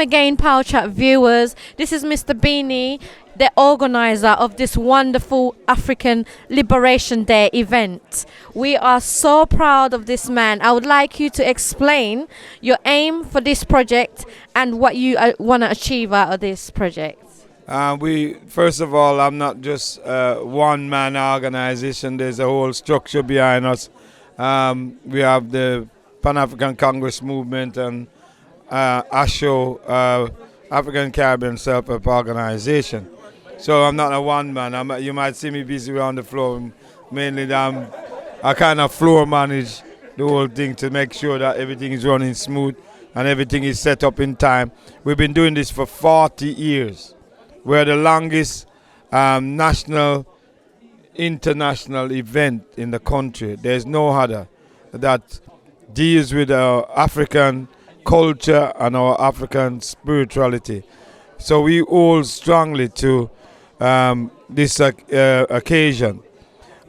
again, Power Chat viewers. This is Mr Beenie, the organizer of this wonderful African Liberation Day event. We are so proud of this man. I would like you to explain your aim for this project and what you want to achieve out of this project. We first of all, I'm not just one man organization. There's a whole structure behind us. We have the Pan-African Congress movement and ASHO, African Caribbean Self-Help Organization. So I'm not a one man. You might see me busy around the floor. Mainly I kind of floor manage the whole thing to make sure that everything is running smooth and everything is set up in time. We've been doing this for 40 years. We're the longest national, international event in the country. There's no other that deals with our African culture and our African spirituality. So we hold strongly to this occasion.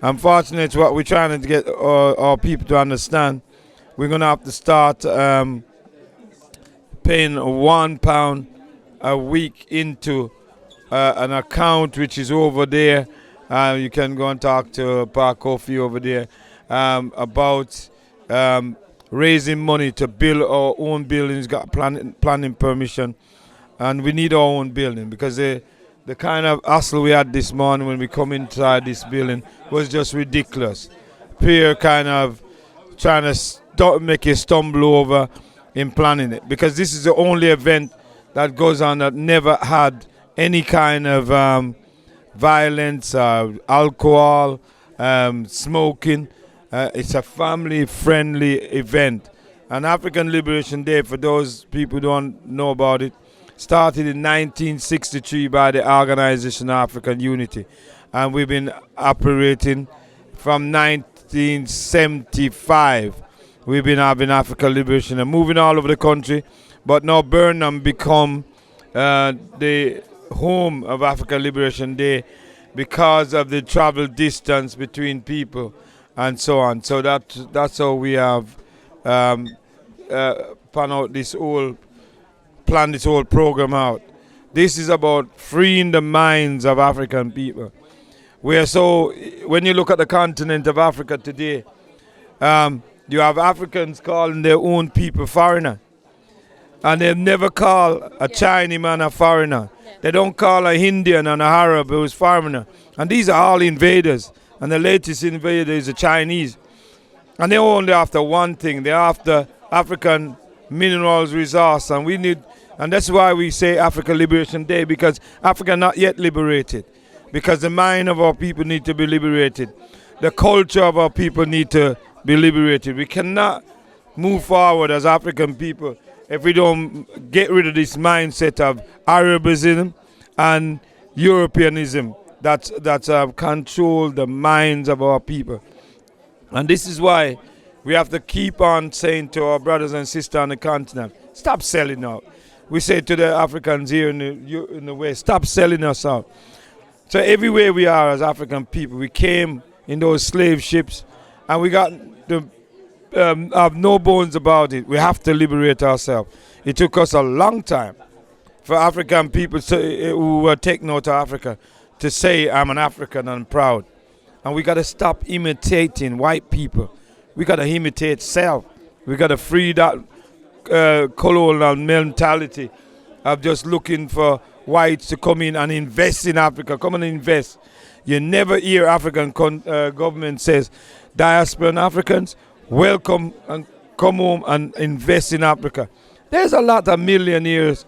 Unfortunately, what we're trying to get our people to understand, we're going to have to start paying £1 a week into an account which is over there. You can go and talk to Park Coffee over there about raising money to build our own buildings, got planning permission, and we need our own building because the kind of hassle we had this morning when we come inside this building was just ridiculous. Peer kind of trying to make you stumble over in planning it because this is the only event that goes on that never had any kind of violence, alcohol, smoking. It's a family-friendly event. And African Liberation Day, for those people who don't know about it, started in 1963 by the Organization of African Unity. And we've been operating from 1975. We've been having African Liberation and moving all over the country. But now Birmingham become the home of African Liberation Day because of the travel distance between people and so on. So that's how we have planned this whole program out. This is about freeing the minds of African people. When you look at the continent of Africa today, you have Africans calling their own people foreigner. And they never call a Chinese man a foreigner. They don't call a Indian and a Arab who's foreigner. And these are all invaders. And the latest invader is the Chinese. And they're only after one thing. They're after African minerals resource. And that's why we say African Liberation Day, because Africa not yet liberated. Because the mind of our people need to be liberated. The culture of our people need to be liberated. We cannot move forward as African people if we don't get rid of this mindset of Arabism and Europeanism that control the minds of our people. And this is why we have to keep on saying to our brothers and sisters on the continent, stop selling out. We say to the Africans here in the West, stop selling us out. So everywhere we are as African people, we came in those slave ships and we got the have no bones about it. We have to liberate ourselves. It took us a long time for African people who were taken out of Africa to say, I'm an African and I'm proud. And we got to stop imitating white people. We got to imitate self. We got to free that colonial mentality of just looking for whites to come in and invest in Africa. Come and invest. You never hear African government says, diasporan Africans, welcome and come home and invest in Africa. There's a lot of millionaires,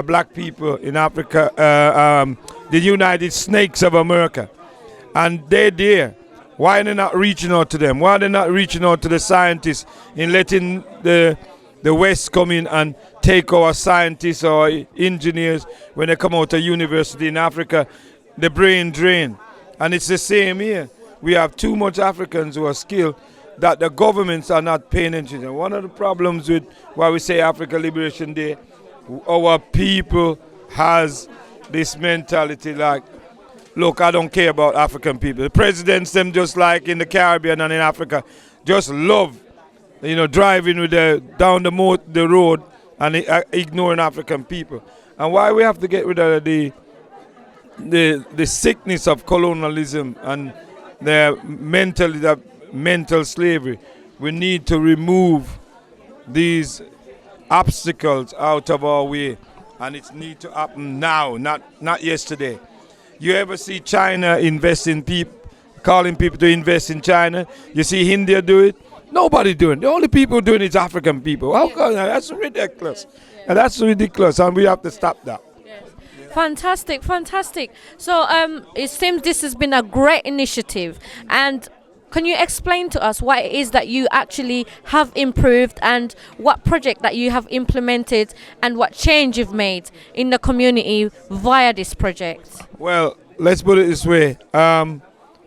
black people in Africa, the United Snakes of America. And they're there. Why are they not reaching out to them? Why are they not reaching out to the scientists in letting the West come in and take our scientists or engineers when they come out of university in Africa, the brain drain. And it's the same here. We have too much Africans who are skilled that the governments are not paying attention. And one of the problems with why we say Africa Liberation Day, our people has this mentality like, look, I don't care about African people. The presidents, them just like in the Caribbean and in Africa, just love, driving with down the road and ignoring African people. And why we have to get rid of the sickness of colonialism and the mental slavery. We need to remove these obstacles out of our way, and it needs to happen now, not yesterday. You ever see China invest in people, calling people to invest in China? You see India do it? Nobody doing it. The only people doing it is African people. How come? That's ridiculous. And that's ridiculous, and we have to stop that. Fantastic, fantastic. So it seems this has been a great initiative. And can you explain to us what it is that you actually have improved and what project that you have implemented and what change you've made in the community via this project? Well, let's put it this way.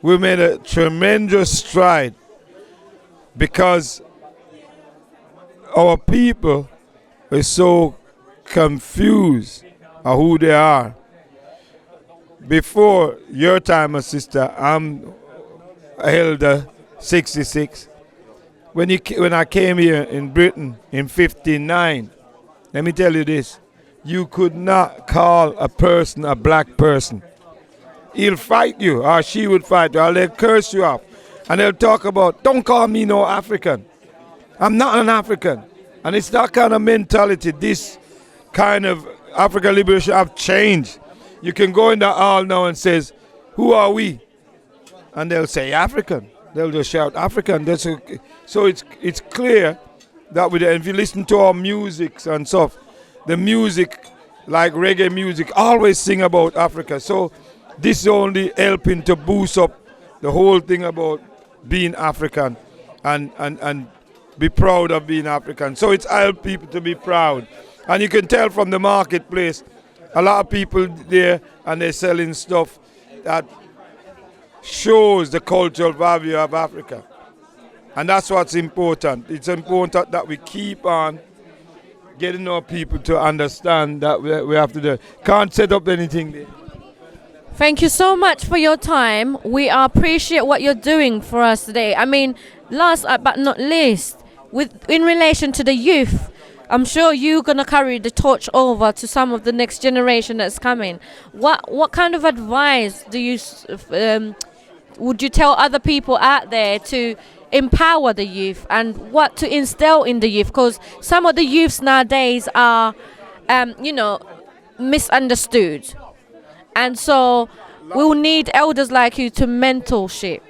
We made a tremendous stride because our people are so confused of who they are. Before your time, my sister, I'm elder 66. When I came here in Britain in 59, let me tell you this, you could not call a person a black person. He'll fight you, or she would fight you, or they'll curse you off. And they'll talk about, don't call me no African. I'm not an African. And it's that kind of mentality, this kind of African liberation have changed. You can go in the hall now and says, who are we? And they'll say African. They'll just shout African. So it's clear that if you listen to our music and stuff, the music, like reggae music, always sing about Africa. So this is only helping to boost up the whole thing about being African and be proud of being African. So it's helped people to be proud. And you can tell from the marketplace, a lot of people there and they're selling stuff that shows the cultural value of Africa. And that's what's important. It's important that we keep on getting our people to understand that we have to do. Can't set up anything there. Thank you so much for your time. We appreciate what you're doing for us today. I mean, last but not least, in relation to the youth, I'm sure you're going to carry the torch over to some of the next generation that's coming. What kind of advice do you would you tell other people out there to empower the youth and what to instill in the youth? Because some of the youths nowadays are, misunderstood. And so we'll need elders like you to mentorship.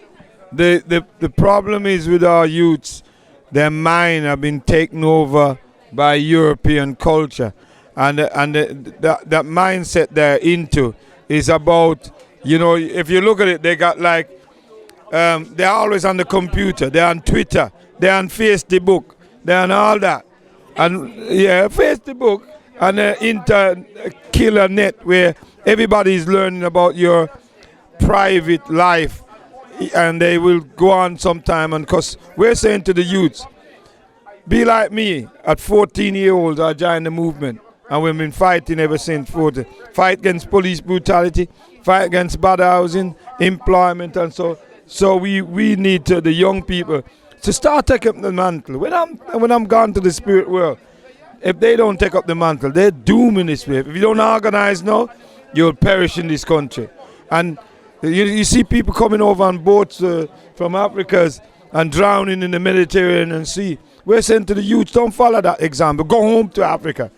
The problem is with our youths, their mind have been taken over by European culture. And that mindset they're into is about, if you look at it, they got like, they're always on the computer, they're on Twitter, they're on Facebook, they're on all that. And Facebook and killer net where everybody is learning about your private life, and they will go on sometime. And because we're saying to the youths, be like me. At 14 years old, I joined the movement, and we've been fighting ever since. Fight against police brutality, fight against bad housing, employment, and so we need the young people to start taking up the mantle. When I'm gone to the spirit world, if they don't take up the mantle, they're doomed in this way. If you don't organize now, you'll perish in this country. And you see people coming over on boats from Africa and drowning in the Mediterranean Sea. We're saying to the youth, don't follow that example. Go home to Africa.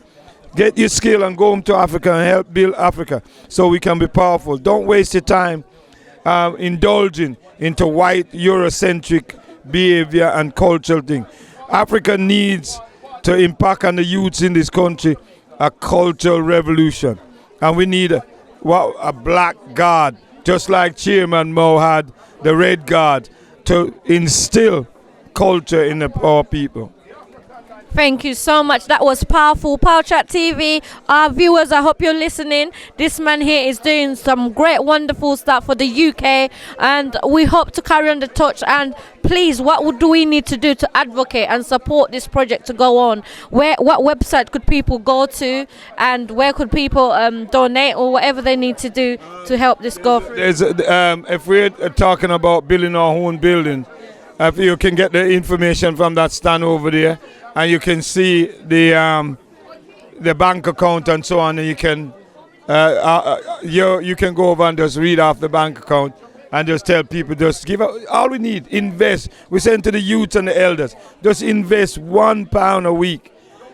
Get your skill and go home to Africa and help build Africa so we can be powerful. Don't waste your time indulging into white Eurocentric behavior and cultural thing. Africa needs to impact on the youths in this country a cultural revolution. And we need a black guard, just like Chairman Mao had the red guard, to instill culture in our people. Thank you so much. That was powerful. Power Chat TV, our viewers, I hope you're listening. This man here is doing some great, wonderful stuff for the UK, and we hope to carry on the torch. And please, what do we need to do to advocate and support this project to go on? What website could people go to, and where could people donate or whatever they need to do to help this go through? If we're talking about building our own building, if you can get the information from that stand over there, and you can see the the bank account and so on, and you can go over and just read off the bank account and just tell people, just give out all we need, invest. We send to the youth and the elders, just invest £1 a week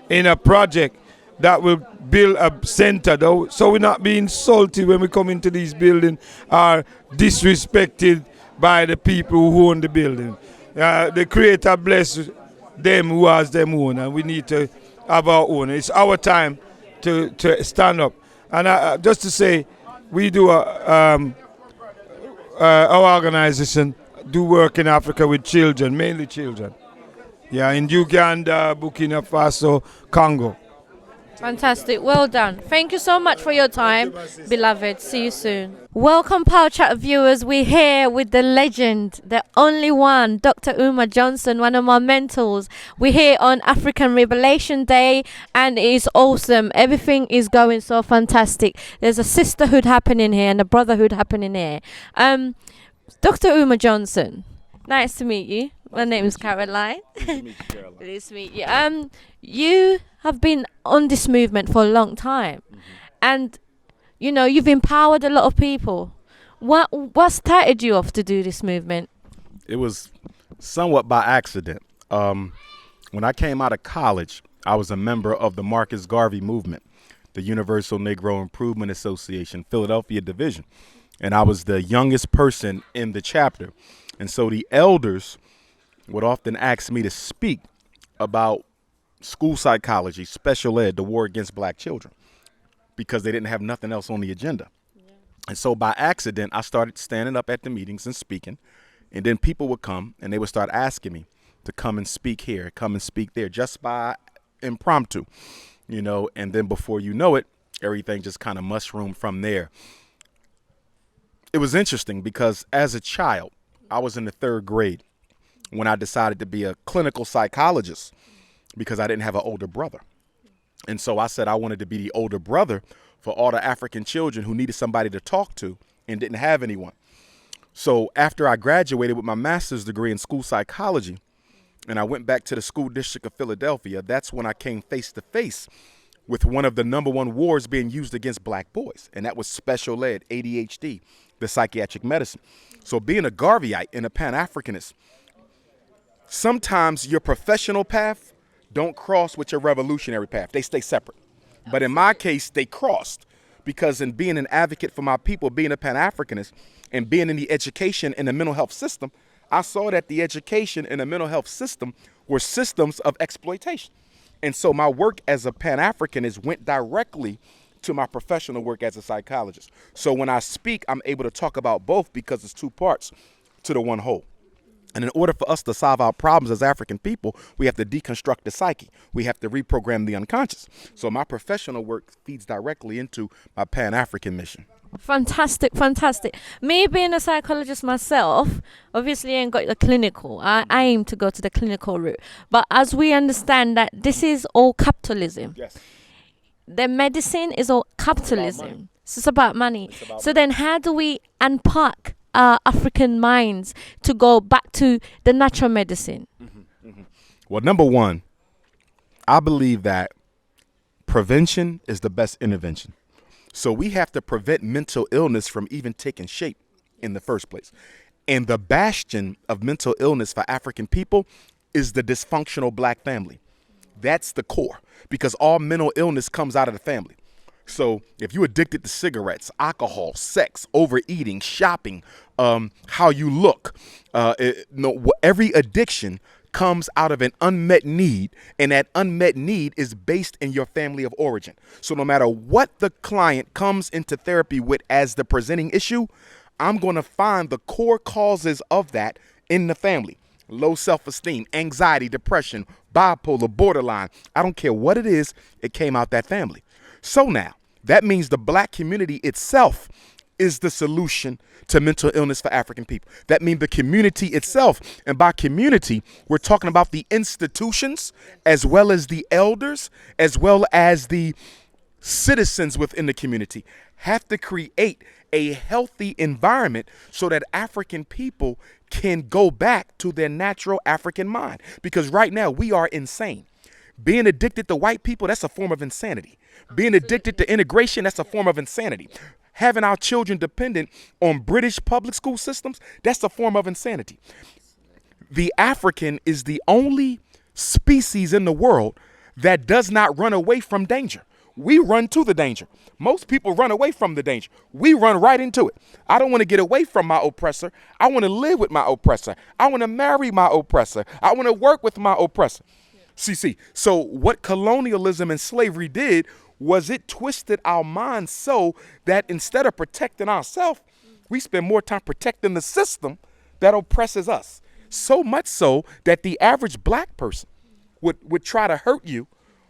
in a project that will build a center, though, so we're not being salty when we come into these buildings or disrespected by the people who own the building. The Creator bless them who has them own, and we need to have our own. It's our time to stand up. And just to say, we do our organization do work in Africa with children, mainly children. Yeah, in Uganda, Burkina Faso, Congo. Fantastic. Well done. Thank you so much for your time, beloved. See you soon. Welcome, Power Chat viewers. We're here with the legend, the only one, Dr. Umar Johnson, one of my mentors. We're here on African Liberation Day, and it is awesome. Everything is going so fantastic. There's a sisterhood happening here and a brotherhood happening here. Dr. Umar Johnson, nice to meet you. My name is Caroline. Nice to meet you, Caroline. Nice to meet you. You have been on this movement for a long time, and you know you've empowered a lot of people. What started you off to do this movement? It was somewhat by accident. When I came out of college, I was a member of the Marcus Garvey movement, the Universal Negro Improvement Association, Philadelphia division, and I was the youngest person in the chapter. And so the elders would often ask me to speak about school psychology, special ed, the war against black children, because they didn't have nothing else on the agenda. Yeah. And so by accident, I started standing up at the meetings and speaking, and then people would come and they would start asking me to come and speak here, come and speak there, just by impromptu, you know, and then before you know it, everything just kind of mushroomed from there. It was interesting because as a child, I was in the 3rd grade when I decided to be a clinical psychologist because I didn't have an older brother. And so I said I wanted to be the older brother for all the African children who needed somebody to talk to and didn't have anyone. So after I graduated with my master's degree in school psychology and I went back to the school district of Philadelphia, that's when I came face to face with one of the #1 wars being used against black boys, and that was special ed, ADHD, the psychiatric medicine. So being a Garveyite and a Pan-Africanist, sometimes your professional path don't cross with your revolutionary path. They stay separate. But in my case, they crossed, because in being an advocate for my people, being a Pan-Africanist, and being in the education and the mental health system, I saw that the education and the mental health system were systems of exploitation. And so my work as a Pan-Africanist went directly to my professional work as a psychologist. So when I speak, I'm able to talk about both because it's two parts to the one whole. And in order for us to solve our problems as African people, we have to deconstruct the psyche. We have to reprogram the unconscious. So my professional work feeds directly into my Pan-African mission. Fantastic, fantastic. Me being a psychologist myself, obviously I ain't got the clinical. I aim to go to the clinical route. But as we understand that this is all capitalism. Yes. The medicine is all capitalism. It's about money. So then how do we unpack our African minds to go back to the natural medicine? Well, number one, I believe that prevention is the best intervention. So we have to prevent mental illness from even taking shape in the first place. And the bastion of mental illness for African people is the dysfunctional black family. That's the core, because all mental illness comes out of the family. So if you're addicted to cigarettes, alcohol, sex, overeating, shopping, how you look, every addiction comes out of an unmet need, and that unmet need is based in your family of origin. So no matter what the client comes into therapy with as the presenting issue, I'm going to find the core causes of that in the family. Low self-esteem, anxiety, depression, bipolar, borderline. I don't care what it is, it came out that family. So now, that means the black community itself is the solution to mental illness for African people. That means the community itself, and by community, we're talking about the institutions, as well as the elders, as well as the citizens within the community, have to create a healthy environment so that African people can go back to their natural African mind. Because right now, we are insane. Being addicted to white people, that's a form of insanity. Being addicted to integration, that's a form of insanity. Having our children dependent on British public school systems, that's a form of insanity. The African is the only species in the world that does not run away from danger. We run to the danger. Most people run away from the danger. We run right into it. I don't want to get away from my oppressor. I want to live with my oppressor. I want to marry my oppressor. I want to work with my oppressor. See. So what colonialism and slavery did was it twisted our minds so that instead of protecting ourselves, we spend more time protecting the system that oppresses us. So much so that the average black person would try to hurt you,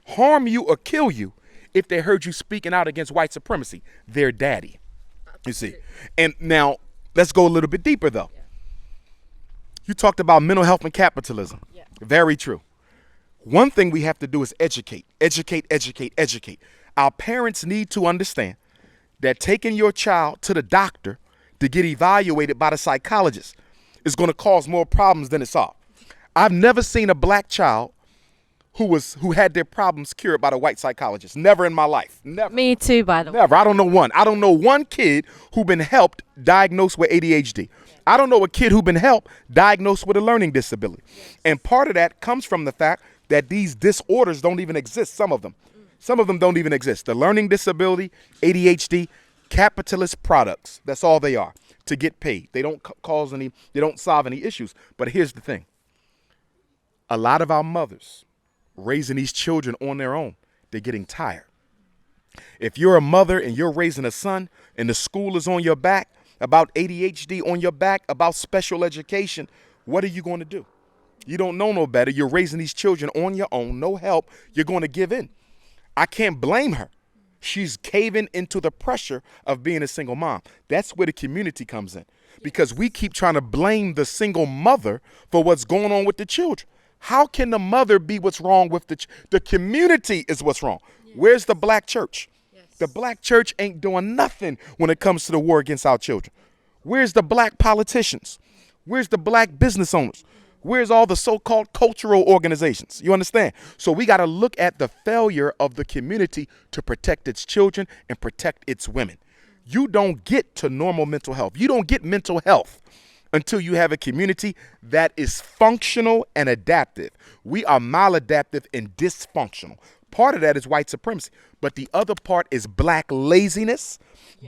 harm you, or kill you if they heard you speaking out against white supremacy, their daddy. You see. And now let's go a little bit deeper though. You talked about mental health and capitalism. Very true. One thing we have to do is educate. Our parents need to understand that taking your child to the doctor to get evaluated by the psychologist is going to cause more problems than it solves. I've never seen a black child who had their problems cured by the white psychologist. Never in my life. Never. Me too, by the way. Never. I don't know one. I don't know one kid who been helped diagnosed with ADHD. I don't know a kid who been helped diagnosed with a learning disability. And part of that comes from the fact that these disorders don't even exist, some of them. Some of them don't even exist. The learning disability, ADHD, capitalist products. That's all they are, to get paid. They don't they don't solve any issues. But here's the thing. A lot of our mothers raising these children on their own, they're getting tired. If you're a mother and you're raising a son and the school is on your back, about ADHD on your back, about special education, what are you going to do? You don't know no better. You're raising these children on your own, no help. You're going to give in. I can't blame her. She's caving into the pressure of being a single mom. That's where the community comes in, because we keep trying to blame the single mother for what's going on with the children. How can the mother be what's wrong with the community is what's wrong? Yes. Where's the black church? Yes. The black church ain't doing nothing when it comes to the war against our children. Where's the black politicians? Where's the black business owners? Where's all the so-called cultural organizations? You understand? So we got to look at the failure of the community to protect its children and protect its women. You don't get to normal mental health. You don't get mental health until you have a community that is functional and adaptive. We are maladaptive and dysfunctional. Part of that is white supremacy, but the other part is black laziness,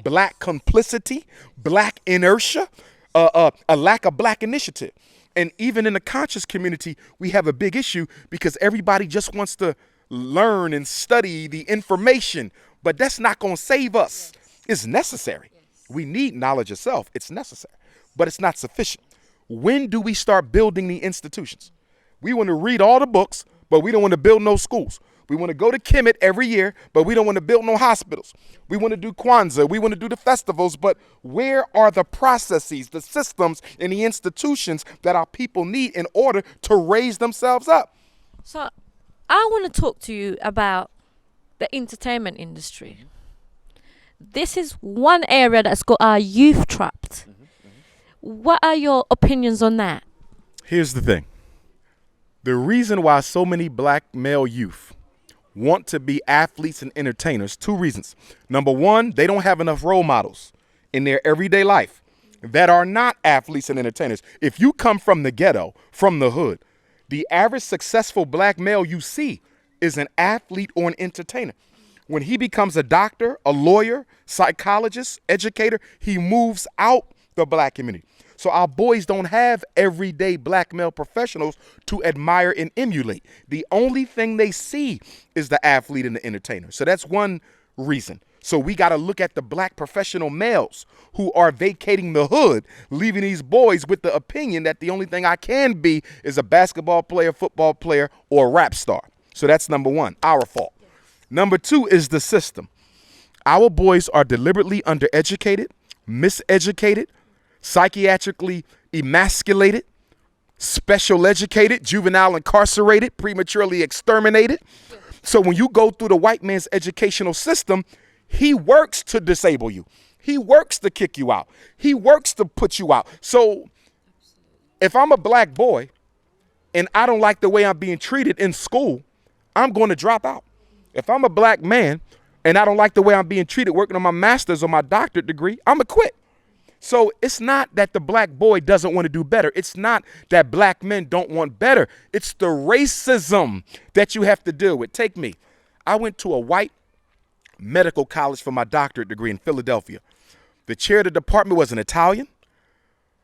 black complicity, black inertia, a lack of black initiative. And even in the conscious community, we have a big issue because everybody just wants to learn and study the information, but that's not going to save us. It's necessary. We need knowledge itself. It's necessary, but it's not sufficient. When do we start building the institutions? We want to read all the books, but we don't want to build no schools. We want to go to Kemet every year, but we don't want to build no hospitals. We want to do Kwanzaa. We want to do the festivals, but where are the processes, the systems, and the institutions that our people need in order to raise themselves up? So I want to talk to you about the entertainment industry. This is one area that's got our youth trapped. What are your opinions on that? Here's the thing. The reason why so many black male youth want to be athletes and entertainers, two reasons. Number one, they don't have enough role models in their everyday life that are not athletes and entertainers. If you come from the ghetto, from the hood, the average successful black male you see is an athlete or an entertainer. When he becomes a doctor, a lawyer, psychologist, educator, he moves out the black community. So our boys don't have everyday black male professionals to admire and emulate. The only thing they see is the athlete and the entertainer. So that's one reason. So we got to look at the black professional males who are vacating the hood, leaving these boys with the opinion that the only thing I can be is a basketball player, football player, or a rap star. So that's number one, our fault. Number two is the system. Our boys are deliberately undereducated, miseducated, psychiatrically emasculated, special educated, juvenile incarcerated, prematurely exterminated. So when you go through the white man's educational system, he works to disable you. He works to kick you out. He works to put you out. So if I'm a black boy and I don't like the way I'm being treated in school, I'm going to drop out. If I'm a black man and I don't like the way I'm being treated working on my master's or my doctorate degree, I'm going to quit. So it's not that the black boy doesn't want to do better. It's not that black men don't want better. It's the racism that you have to deal with. Take me. I went to a white medical college for my doctorate degree in Philadelphia. The chair of the department was an Italian.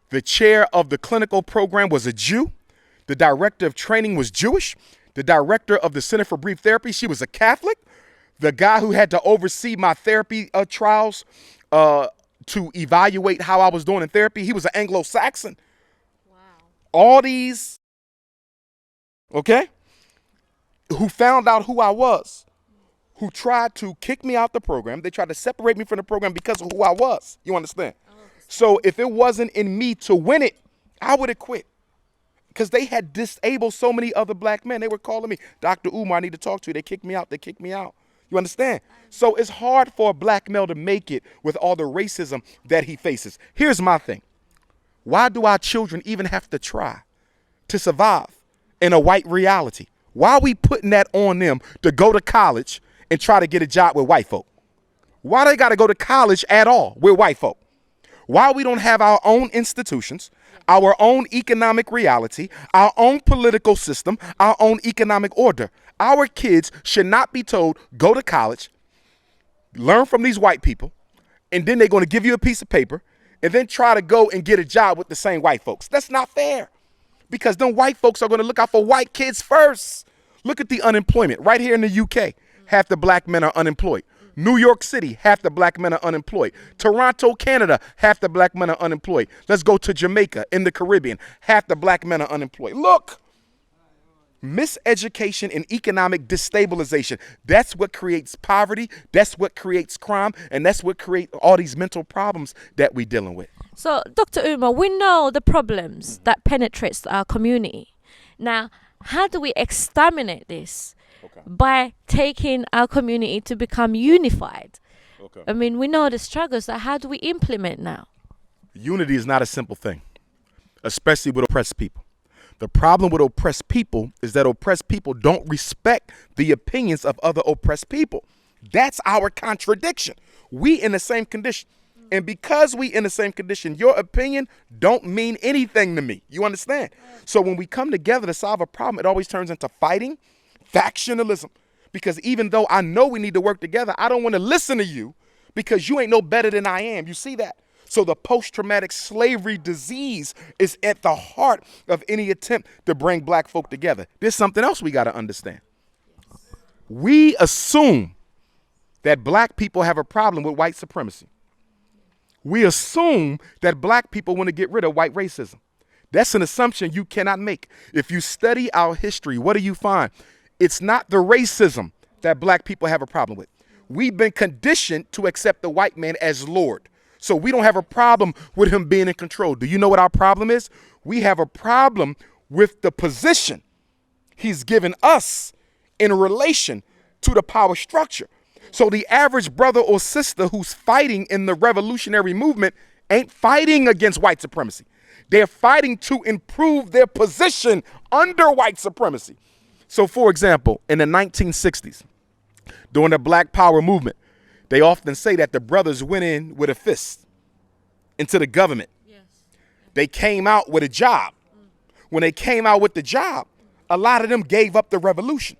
The chair of the clinical program was a Jew. The director of training was Jewish. The director of the Center for Brief Therapy, she was a Catholic. The guy who had to oversee my therapy trials to evaluate how I was doing in therapy, he was an Anglo-Saxon. Wow. All these, okay, who found out who I was, who tried to kick me out the program. They tried to separate me from the program because of who I was. You understand? So if it wasn't in me to win it, I would have quit. Because they had disabled so many other black men. They were calling me, Dr. Umar, I need to talk to you. They kicked me out. They kicked me out. You understand? So it's hard for a black male to make it with all the racism that he faces. Here's my thing. Why do our children even have to try to survive in a white reality? Why are we putting that on them to go to college and try to get a job with white folk? Why they got to go to college at all with white folk? Why we don't have our own institutions, our own economic reality, our own political system, our own economic order? Our kids should not be told, go to college, learn from these white people, and then they're going to give you a piece of paper and then try to go and get a job with the same white folks. That's not fair, because them white folks are going to look out for white kids first. Look at the unemployment right here in the UK. Half the black men are unemployed. New York City, half the black men are unemployed. Toronto, Canada, half the black men are unemployed. Let's go to Jamaica in the Caribbean. Half the black men are unemployed. Look, miseducation and economic destabilization. That's what creates poverty. That's what creates crime. And that's what creates all these mental problems that we're dealing with. So, Dr. Umar, we know the problems that penetrates our community. Now, how do we exterminate this? Okay. By taking our community to become unified. Okay. I mean, we know the struggles. So how do we implement now? Unity is not a simple thing, especially with oppressed people. The problem with oppressed people is that oppressed people don't respect the opinions of other oppressed people. That's our contradiction. We in the same condition. And because we in the same condition, your opinion don't mean anything to me. You understand? So when we come together to solve a problem, it always turns into fighting, factionalism. Because even though I know we need to work together, I don't want to listen to you because you ain't no better than I am. You see that? So the post-traumatic slavery disease is at the heart of any attempt to bring black folk together. There's something else we got to understand. We assume that black people have a problem with white supremacy. We assume that black people want to get rid of white racism. That's an assumption you cannot make. If you study our history, what do you find? It's not the racism that black people have a problem with. We've been conditioned to accept the white man as Lord. So we don't have a problem with him being in control. Do you know what our problem is? We have a problem with the position he's given us in relation to the power structure. So the average brother or sister who's fighting in the revolutionary movement ain't fighting against white supremacy. They're fighting to improve their position under white supremacy. So, for example, in the 1960s, during the Black Power movement, they often say that the brothers went in with a fist into the government. Yes. They came out with a job. When they came out with the job, a lot of them gave up the revolution.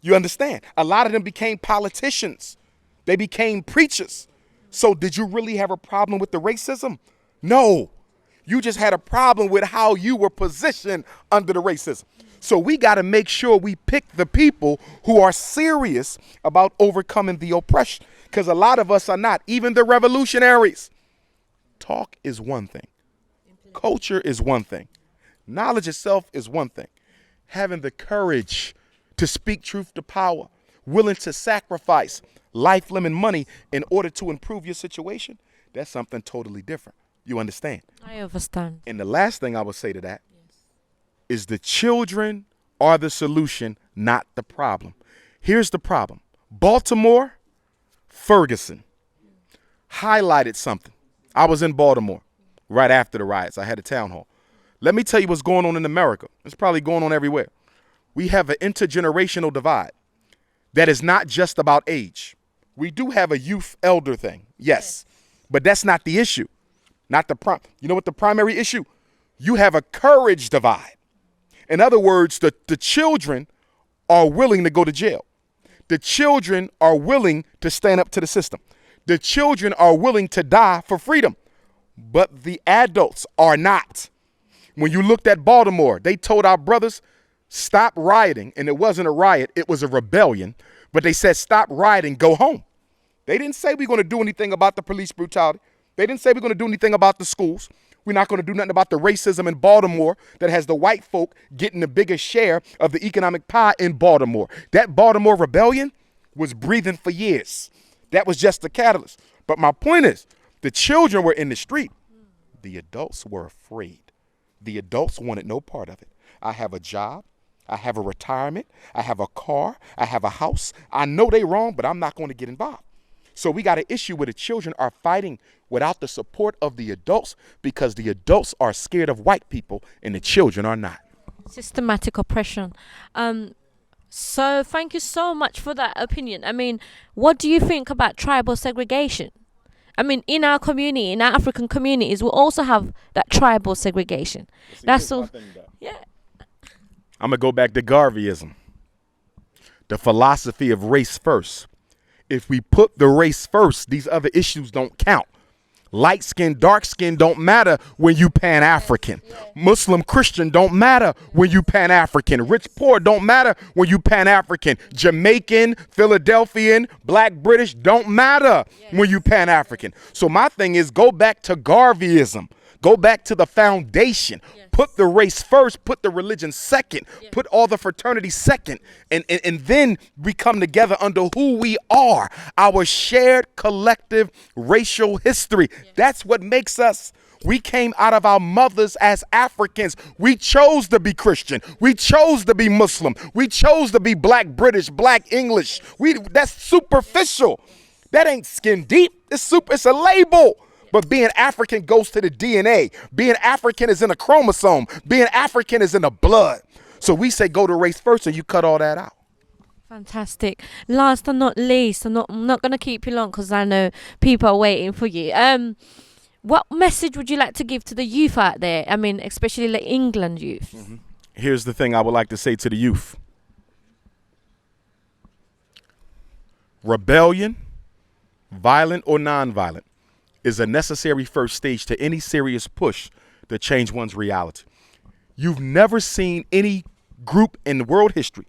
You understand? A lot of them became politicians. They became preachers. So did you really have a problem with the racism? No. You just had a problem with how you were positioned under the racism. So we got to make sure we pick the people who are serious about overcoming the oppression, because a lot of us are not, even the revolutionaries. Talk is one thing. Culture is one thing. Knowledge itself is one thing. Having the courage to speak truth to power, willing to sacrifice life, limb, and money in order to improve your situation, that's something totally different. You understand? I understand. And the last thing I would say to that is the children are the solution, not the problem. Here's the problem. Baltimore, Ferguson highlighted something. I was in Baltimore right after the riots. I had a town hall. Let me tell you what's going on in America. It's probably going on everywhere. we have an intergenerational divide that is not just about age. We do have a youth elder thing, yes, but that's not the issue. Not the you know what the primary issue? You have a courage divide. In other words, the children are willing to go to jail. The children are willing to stand up to the system. The children are willing to die for freedom, but the adults are not. When you looked at Baltimore, they told our brothers, stop rioting. And it wasn't a riot, it was a rebellion. But they said, stop rioting, go home. They didn't say we're going to do anything about the police brutality. They didn't say we're going to do anything about the schools. We're not going to do nothing about the racism in Baltimore that has the white folk getting the biggest share of the economic pie in Baltimore. That Baltimore rebellion was breathing for years. That was just the catalyst. But my point is, the children were in the street. The adults were afraid. The adults wanted no part of it. I have a job. I have a retirement. I have a car. I have a house. I know they wrong, but I'm not going to get involved. So we got an issue where the children are fighting without the support of the adults because the adults are scared of white people and the children are not. Systematic oppression. So thank you so much for that opinion. I mean, what do you think about tribal segregation? I mean, in our community, in our African communities, we also have that tribal segregation. That's all. Yeah. I'm going to go back to Garveyism. The philosophy of race first. If we put the race first, these other issues don't count. Light skin, dark skin don't matter when you Pan-African. Muslim, Christian don't matter when you Pan-African. Rich, poor don't matter when you Pan-African. Jamaican, Philadelphian, Black, British don't matter when you Pan-African. So my thing is go back to Garveyism. Go back to the foundation. Put the race first, put the religion second, put all the fraternity second, and then we come together under who we are, our shared collective racial history. That's what makes us. We came out of our mothers as Africans. We chose to be Christian. We chose to be Muslim. We chose to be Black, British, Black, English. That's superficial. That ain't skin deep. It's a label. But being African goes to the DNA. Being African is in a chromosome. Being African is in the blood. So we say go to race first and you cut all that out. Fantastic. Last and not least, I'm not going to keep you long because I know people are waiting for you. What message would you like to give to the youth out there? I mean, especially the England youth. Mm-hmm. Here's the thing I would like to say to the youth. Rebellion, violent or nonviolent, is a necessary first stage to any serious push to change one's reality. You've never seen any group in world history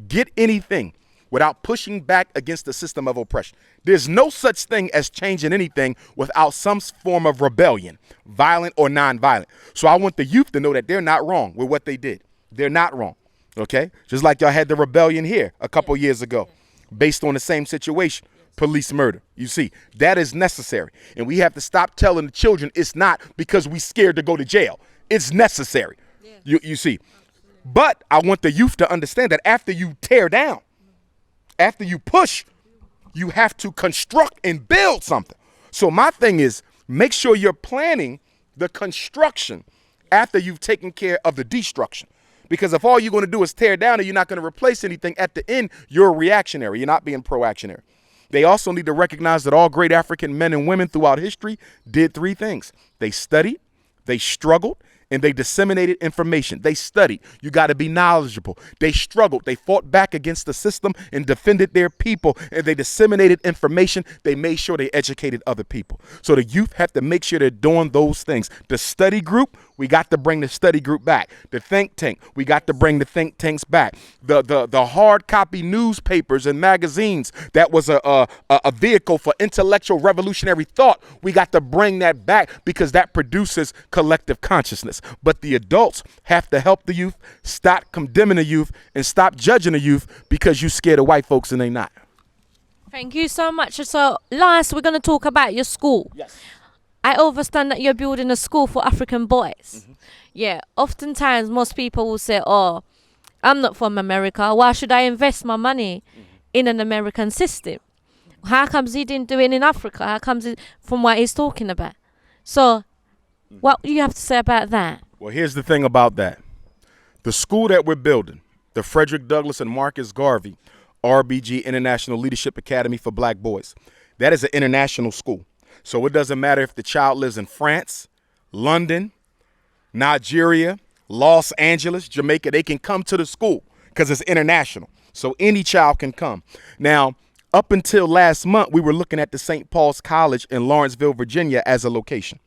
get anything without pushing back against the system of oppression. There's no such thing as changing anything without some form of rebellion, violent or nonviolent. So I want the youth to know that they're not wrong with what they did. They're not wrong, okay? Just like y'all had the rebellion here a couple years ago based on the same situation. Police murder. You see, that is necessary. And we have to stop telling the children it's not because we scared to go to jail. It's necessary. Yeah. You see. Absolutely. But I want the youth to understand that after you tear down, after you push, you have to construct and build something. So my thing is make sure you're planning the construction after you've taken care of the destruction. Because if all you're going to do is tear down and you're not going to replace anything at the end, you're a reactionary. You're not being proactionary. They also need to recognize that all great African men and women throughout history did three things. They studied, they struggled, and they disseminated information. They studied. You got to be knowledgeable. They struggled. They fought back against the system and defended their people, and they disseminated information. They made sure they educated other people. So the youth have to make sure they're doing those things. The study group, we got to bring the study group back. The think tank, we got to bring the think tanks back. The hard copy newspapers and magazines that was a vehicle for intellectual revolutionary thought, we got to bring that back because that produces collective consciousness. But the adults have to help the youth, stop condemning the youth, and stop judging the youth because you scared of white folks and they not. Thank you so much. So last, we're going to talk about your school. Yes. I understand that you're building a school for African boys. Mm-hmm. Yeah. Oftentimes, most people will say, oh, I'm not from America. Why should I invest my money in an American system? How comes he didn't do it in Africa? How comes it from what he's talking about? So what do you have to say about that? Well, here's the thing about that. The school that we're building the Frederick Douglass and Marcus Garvey RBG International Leadership Academy for Black Boys. That is an international school. So it doesn't matter if the child lives in France, London, Nigeria, Los Angeles, Jamaica, they can come to the school because it's international. So any child can come. Now, up until last month, we were looking at the St. Paul's College in Lawrenceville, Virginia as a location.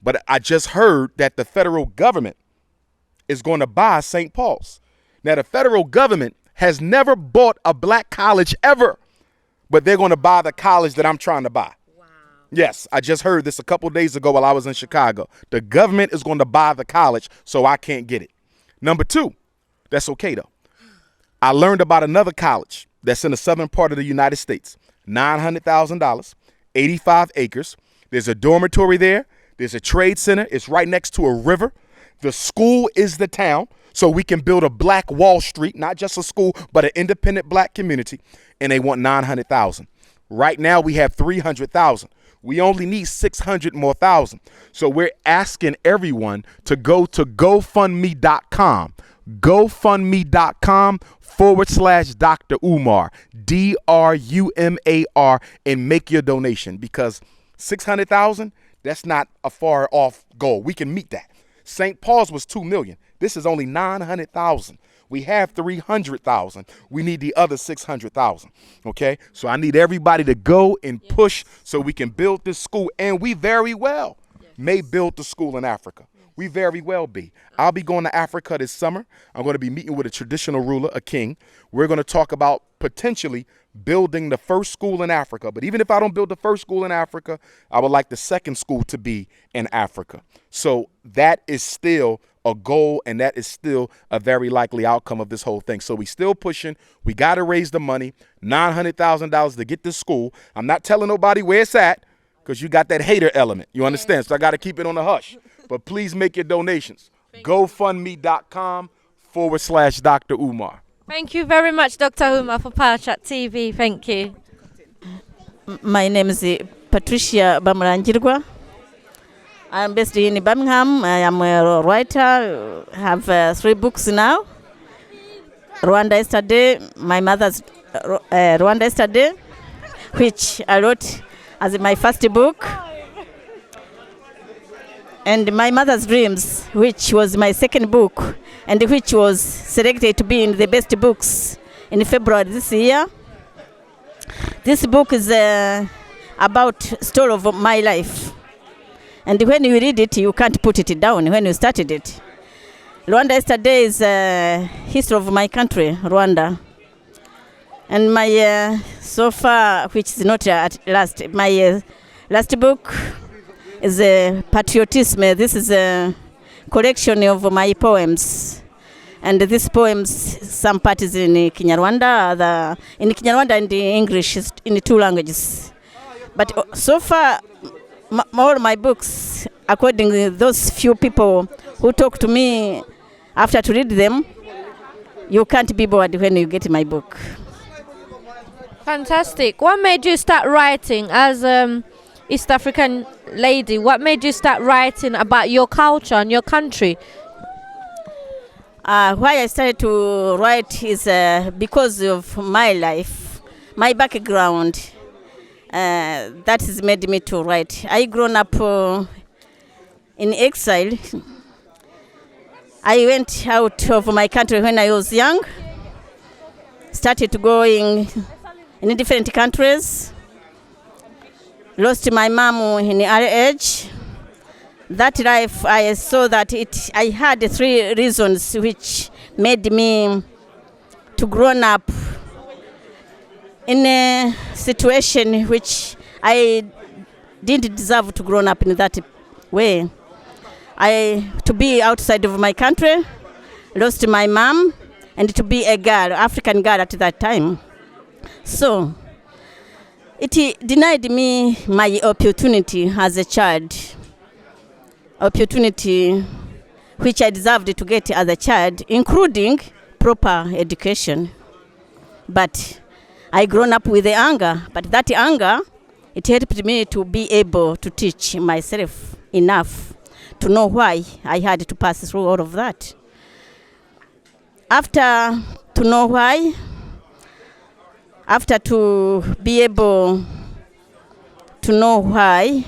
But I just heard that the federal government is going to buy St. Paul's. Now, the federal government has never bought a black college ever, but they're going to buy the college that I'm trying to buy. Wow. Yes, I just heard this a couple of days ago while I was in Chicago. The government is going to buy the college, so I can't get it. Number two, that's okay, though. I learned about another college that's in the southern part of the United States, $900,000, 85 acres. There's a dormitory there. There's a trade center. It's right next to a river. The school is the town, so we can build a black Wall Street, not just a school, but an independent black community, and they want $900,000. Right now, we have $300,000. We only need $600 more thousand. So we're asking everyone to go to GoFundMe.com, GoFundMe.com/Dr. Umar, DRUMAR, and make your donation, because $600,000, that's not a far off goal. We can meet that. St. Paul's was $2 million. This is only $900,000. We have 300,000. We need the other 600,000. Okay, so I need everybody to go and push so we can build this school, and we very well may build the school in Africa. We very well be. I'll be going to Africa this summer. I'm going to be meeting with a traditional ruler, a king. We're going to talk about potentially building the first school in Africa. But even if I don't build the first school in Africa, I would like the second school to be in Africa. So that is still a goal, and that is still a very likely outcome of this whole thing. So we still pushing. We got to raise the money, $900,000 to get this school. I'm not telling nobody where it's at, because you got that hater element. You understand? So I got to keep it on the hush. But please make your donations. GoFundMe.com/Dr. Umar. Thank you very much, Dr. Umar, for Power Chat TV. Thank you. My name is Patricia Bamuranjirwa. I'm based in Birmingham. I am a writer. I have 3 books now. Rwanda Yesterday, my mother's Rwanda Yesterday, which I wrote as my first book. And My Mother's Dreams, which was my second book, and which was selected to be in the best books in February this year. This book is about story of my life. And when you read it, you can't put it down when you started it. Rwanda Yesterday is history of my country, Rwanda. And my, so far, which is not at last, my last book is Patriotism. This is a collection of my poems. And these poems, some part is in Kinyarwanda, other in Kinyarwanda and English, in 2 languages. But so far, all my books, according to those few people who talk to me after to read them, you can't be bored when you get my book. Fantastic. What made you start writing as East African lady? What made you start writing about your culture and your country? Why I started to write is because of my life, my background. That has made me to write. I grown up in exile. I went out of my country when I was young. Started going in different countries. Lost my mom in early age. That life, I saw that I had 3 reasons which made me to grown up in a situation which I didn't deserve to grow up in that way. To be outside of my country, lost my mom, and to be a girl, African girl at that time. So it denied me my opportunity as a child, opportunity which I deserved to get as a child, including proper education. But I grown up with the anger, but that anger, it helped me to be able to teach myself enough to know why I had to pass through all of that. After to know why, after to be able to know why,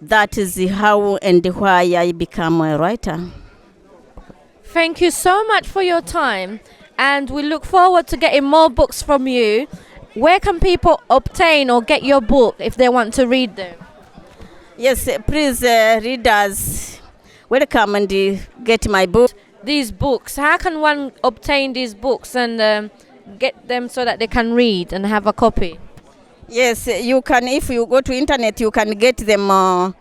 that is how and why I become a writer. Thank you so much for your time, and we look forward to getting more books from you. Where can people obtain or get your book if they want to read them? Yes, please, readers, welcome and get my book. These books, how can one obtain these books and get them so that they can read and have a copy? Yes, you can. If you go to internet, you can get them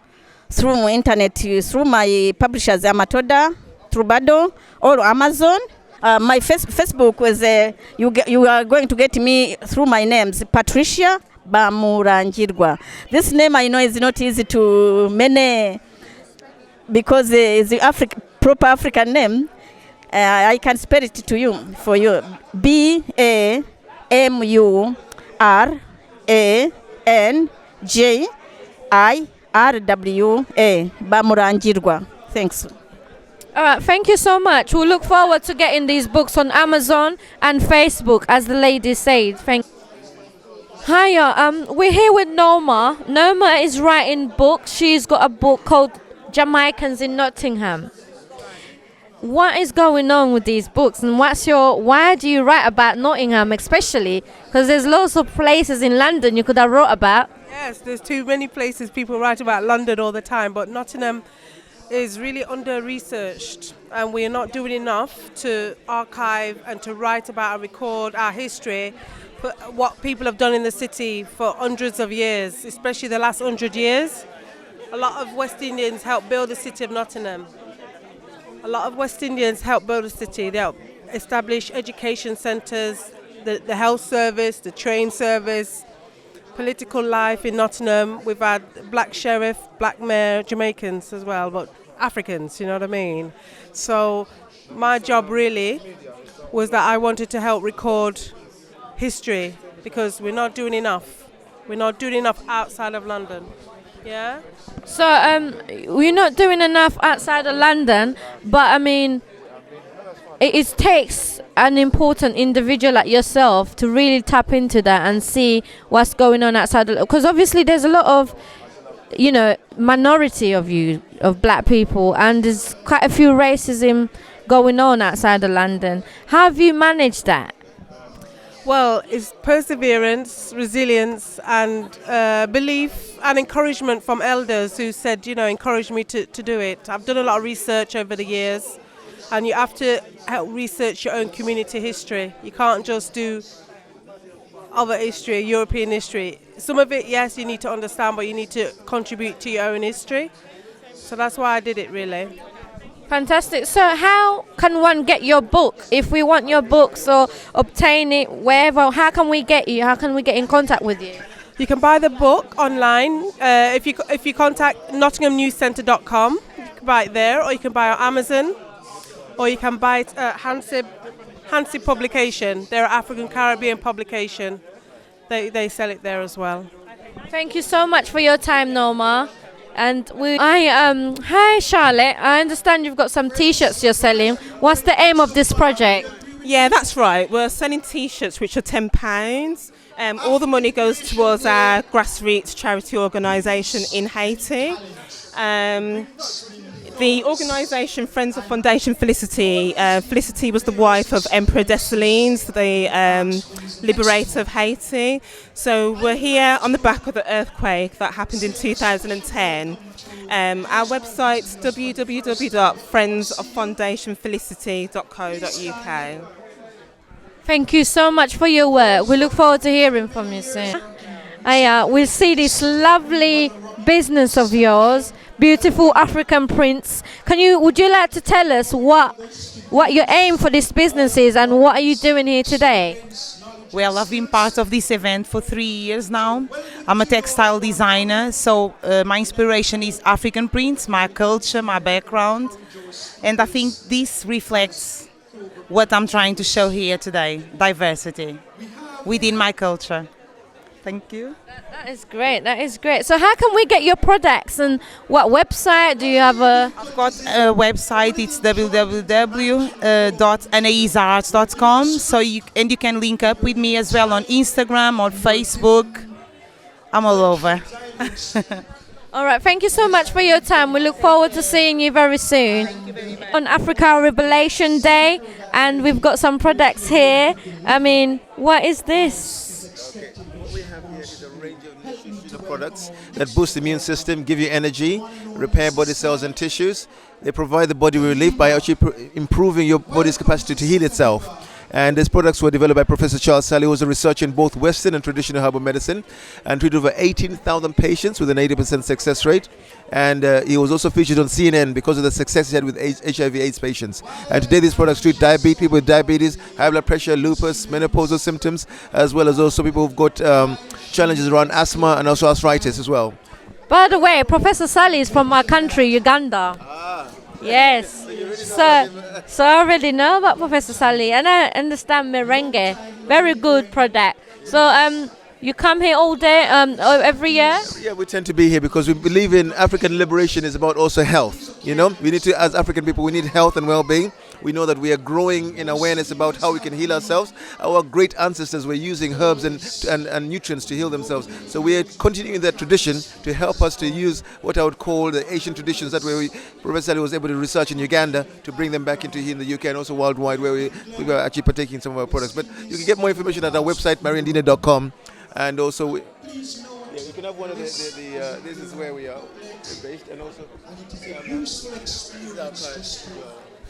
through internet, through my publishers, Amatoda, Trubado, or Amazon. My Facebook was you are going to get me through my names, Patricia Bamuranjirwa. This name I know is not easy to many because it's the proper African name. I can spell it to you for you. BAMURANJIRWA. Bamuranjirwa. Thanks. All right, thank you so much. We'll look forward to getting these books on Amazon and Facebook, as the lady said. Hiya, we're here with Noma. Noma is writing books. She's got a book called Jamaicans in Nottingham. What is going on with these books, and why do you write about Nottingham especially? Because there's lots of places in London you could have wrote about. Yes, there's too many places people write about London all the time, but Nottingham is really under-researched, and we're not doing enough to archive and to write about and record our history, for what people have done in the city for hundreds of years, especially the last 100 years. A lot of West Indians helped build the city of Nottingham. A lot of West Indians helped build the city. They helped establish education centres, the health service, the train service, political life in Nottingham. We've had black sheriff, black mayor, Jamaicans as well, but Africans, you know what I mean? So my job really was that I wanted to help record history, because we're not doing enough. We're not doing enough outside of London. Yeah? So we're not doing enough outside of London, but I mean, it takes an important individual like yourself to really tap into that and see what's going on outside. Because obviously there's a lot of, minority of black people, and there's quite a few racism going on outside of London. How have you managed that? Well, it's perseverance, resilience, and belief and encouragement from elders who said, encouraged me to do it. I've done a lot of research over the years, and you have to help research your own community history. You can't just do other history, European history. Some of it, yes, you need to understand, but you need to contribute to your own history. So that's why I did it, really. Fantastic. So how can one get your book? If we want your books or obtain it wherever, how can we get you? How can we get in contact with you? You can buy the book online. If you contact nottinghamnewscentre.com, you can buy it there, or you can buy it on Amazon, or you can buy it at Hansib Publication. They're an African Caribbean publication. They sell it there as well. Thank you so much for your time, Noma. And hi Charlotte, I understand you've got some t-shirts you're selling. What's the aim of this project? Yeah, that's right. We're selling t-shirts which are £10. All the money goes towards our grassroots charity organisation in Haiti. The organisation Friends of Foundation Felicity. Felicity was the wife of Emperor Dessalines, the liberator of Haiti. So we're here on the back of the earthquake that happened in 2010. Our website's www.friendsoffoundationfelicity.co.uk. Thank you so much for your work. We look forward to hearing from you soon. We'll see this lovely business of yours, beautiful African prints. Would you like to tell us what your aim for this business is, and what are you doing here today? Well, I've been part of this event for 3 years now. I'm a textile designer, so my inspiration is African prints, my culture, my background, and I think this reflects what I'm trying to show here today, diversity within my culture. Thank you. That is great. That is great. So how can we get your products and what website do you have? I've got a website. It's www.anaisarts.com. So you can link up with me as well on Instagram or Facebook. I'm all over. All right. Thank you so much for your time. We look forward to seeing you very soon on Africa Revelation Day, and we've got some products here. I mean, what is this? What we have here is a range of nutritional products that boost the immune system, give you energy, repair body cells and tissues. They provide the body with relief by actually improving your body's capacity to heal itself. And these products were developed by Professor Charles Sally, who was a researcher in both Western and traditional herbal medicine, and treated over 18,000 patients with an 80% success rate. And he was also featured on CNN because of the success he had with HIV/AIDS patients. And today these products treat people with diabetes, high blood pressure, lupus, menopausal symptoms, as well as also people who've got challenges around asthma and also arthritis as well. By the way, Professor Sally is from our country, Uganda. Yes. So I already know about Professor Sally, and I understand merengue. Very good product. So you come here all day, every year? Yeah, we tend to be here because we believe in African liberation is about also health. You know, we need to, as African people, we need health and well-being. We know that we are growing in awareness about how we can heal ourselves. Our great ancestors were using herbs and nutrients to heal themselves. So we are continuing that tradition to help us to use what I would call the Asian traditions. That way Professor Sally was able to research in Uganda to bring them back into here in the UK and also worldwide, where we were actually partaking in some of our products. But you can get more information at our website, mariandina.com. And also, you can have one of this is where we are based, and also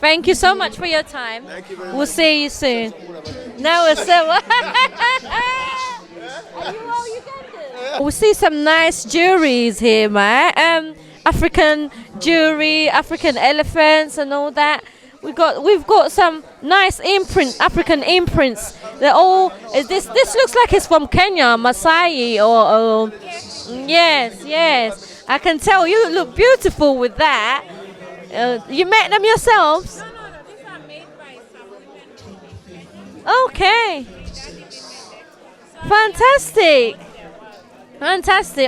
Thank you so much for your time. Thank you very We'll much. see you soon. No, we'll see. We see some nice jewelries here, man. African jewelry, African elephants, and all that. We've got some nice African imprints. They're all. This looks like it's from Kenya, Masai, or yes. I can tell you look beautiful with that. You made them yourselves? No, these are made by some women in Kenya. Okay. Fantastic.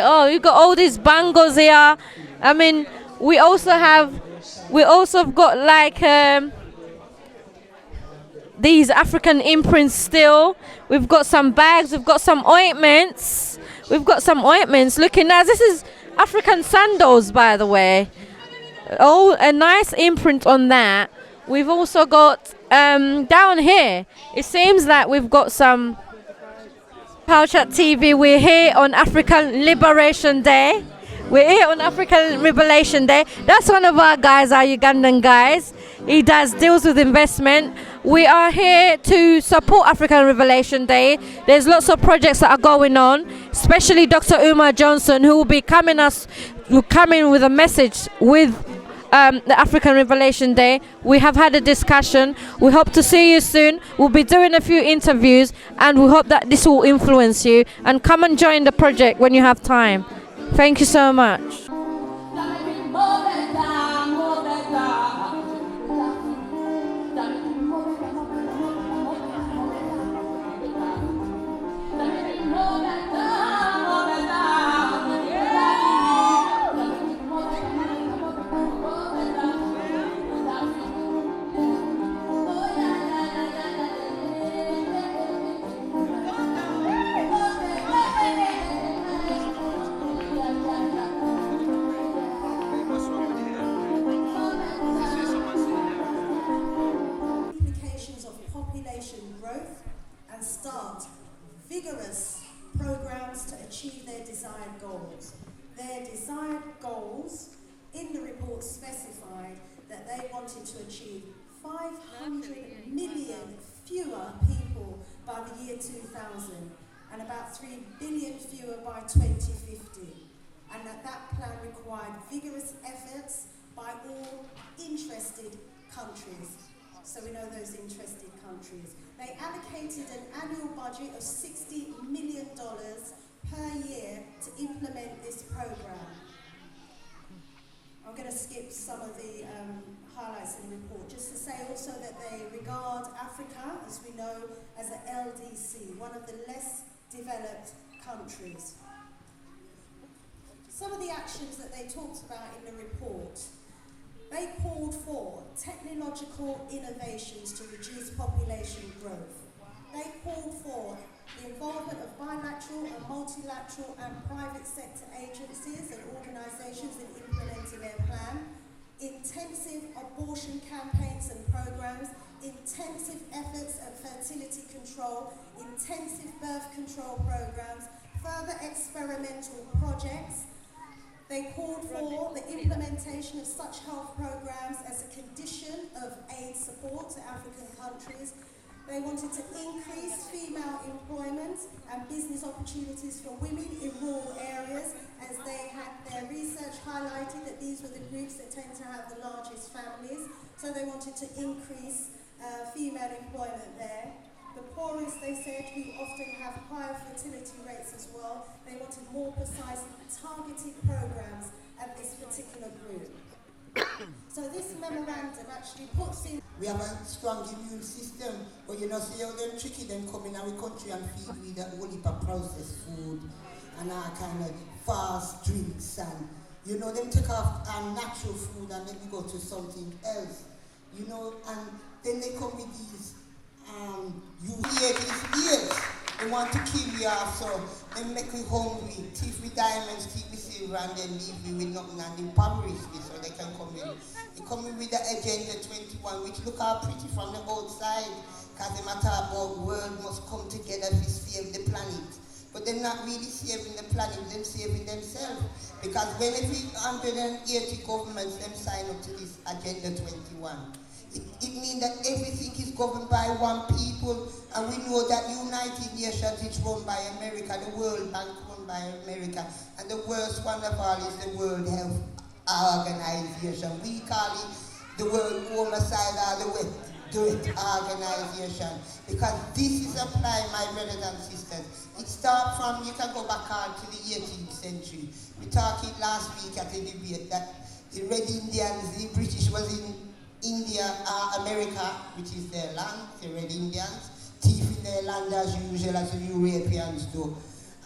Oh, you got all these bangles here. I mean, we also have got like these African imprints still. We've got some bags, we've got some ointments. Looking now, this is African sandals, by the way. Oh, a nice imprint on that. We've also got down here, it seems like we've got some Power Chat TV. We're here on African Liberation Day. That's one of our guys, our Ugandan guys. He deals with investment. We are here to support African Revelation Day. There's lots of projects that are going on, especially Dr. Umar Johnson, who will be coming with a message with the African Revelation Day. We have had a discussion. We hope to see you soon. We'll be doing a few interviews, and we hope that this will influence you. And come and join the project when you have time. Thank you so much. Growth and start vigorous programs to achieve their desired goals. Their desired goals in the report specified that they wanted to achieve 500 million fewer people by the year 2000 and about 3 billion fewer by 2050, and that plan required vigorous efforts by all interested countries. So we know those interested countries. They allocated an annual budget of $60 million per year to implement this program. I'm going to skip some of the highlights in the report, just to say also that they regard Africa, as we know, as an LDC, one of the less developed countries. Some of the actions that they talked about in the report, they called for technological innovations to reduce population growth. They called for the involvement of bilateral and multilateral and private sector agencies and organisations in implementing their plan, intensive abortion campaigns and programs, intensive efforts at fertility control, intensive birth control programs, further experimental projects. They called for the implementation of such health programs as a condition of aid support to African countries. They wanted to increase female employment and business opportunities for women in rural areas, as they had their research highlighted that these were the groups that tend to have the largest families. So they wanted to increase female employment there. The poorest, they said, who often have higher fertility rates as well, they wanted more precise, targeted programs at this particular group. So this memorandum actually puts in... We have a strong immune system, but you know, see how them tricky, them come in our country and feed with a whole heap of processed food and all kind of fast drinks, and you know, them take off natural food and then we go to something else, you know, and then they come with these you hear these ears, they want to kill you off, so they make you hungry, thief with diamonds, thief with silver, and then leave you with nothing and impoverish you, so they can come in. They come in with the Agenda 21, which look all pretty from the outside, because they matter about the world must come together to save the planet. But they're not really saving the planet, they're saving themselves. Because when every 180 governments them sign up to this Agenda 21, it means that everything is governed by one people, and we know that United Nations is run by America, the World Bank run by America, and the worst one of all is the World Health Organization. We call it the World Homicidal, the Death Organization, because this is applied, my brothers and sisters. It starts from, you can go back on to the 18th century. We talked it last week at the debate that the Red Indians, the British was in India, America, which is their land, the Red Indians, thieving their land as usual, as the Europeans do.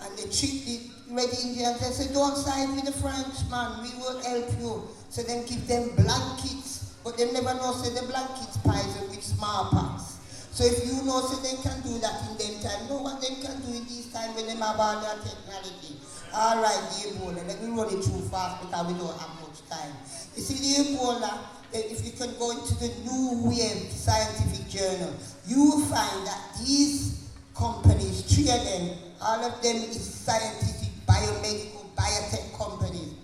And they tricked the Red Indians, they said, don't side with the French, man, we will help you. So then give them blankets, but they never know, say the blankets poison with smallpox. So if you know, say they can do that in them time, know what they can do in this time when they have all their technology. All right, the Ebola, let me run it too fast because we don't have much time. You see the Ebola, if you can go into the New Wave scientific journal, you will find that these companies, three of them, all of them is scientific, biomedical, biotech companies.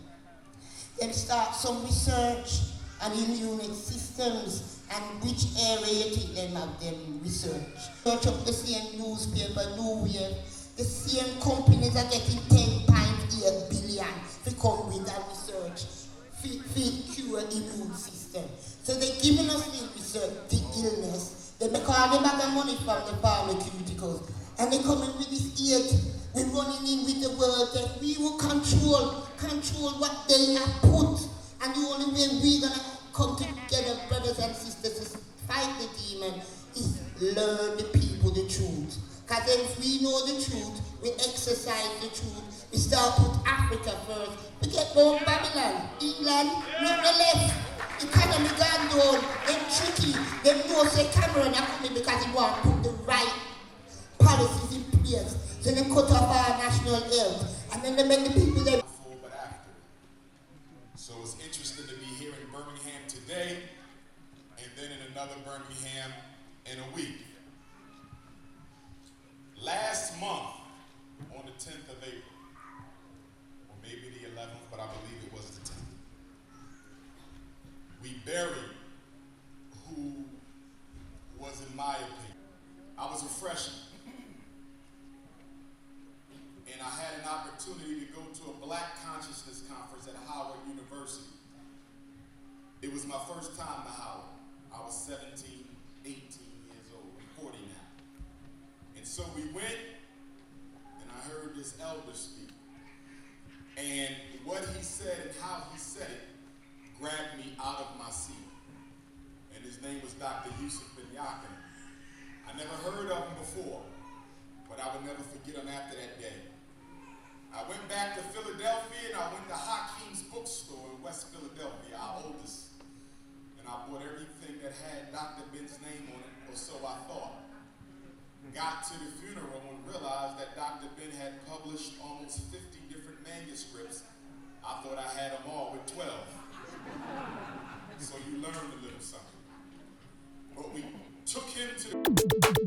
They start some research on immune systems and which area you think them have them research. Search up the same newspaper, New Wave, the same companies are getting 10.8 billion to come with that research. Feed cure immune system. So they're giving us the research, the illness. They make all the bag of money from the pharmaceuticals. And they come in with this aid. We're running in with the world that we will control what they have put. And the only way we're going to come together, brothers and sisters, to fight the demon is learn the people the truth. Because if we know the truth, we exercise the truth, we start put Africa first, we get more Babylon, England, not the left. Economy gone down, them tricky, them know say Cameron are coming because he want to put the right policies in place. So they cut off our national health, and then they make the people there. Before but after. So it's interesting to be here in Birmingham today, and then in another Birmingham in a week. Last month, on the 10th of April, or maybe the 11th, but I believe it was the 10th, we buried who was, in my opinion, I was a freshman, and I had an opportunity to go to a Black Consciousness Conference at Howard University. It was my first time to Howard. I was 17, 18 years old, 40 now. And so we went, and I heard this elder speak. And what he said and how he said it grabbed me out of my seat. And his name was Dr. Yusuf Beenie. I never heard of him before, but I would never forget him after that day. I went back to Philadelphia and I went to Hakeem's bookstore in West Philadelphia, our oldest. And I bought everything that had Dr. Ben's name on it, or so I thought. Got to the funeral and realized that Dr. Ben had published almost 50 different manuscripts. I thought I had them all with 12. So you learned a little something. But we took him to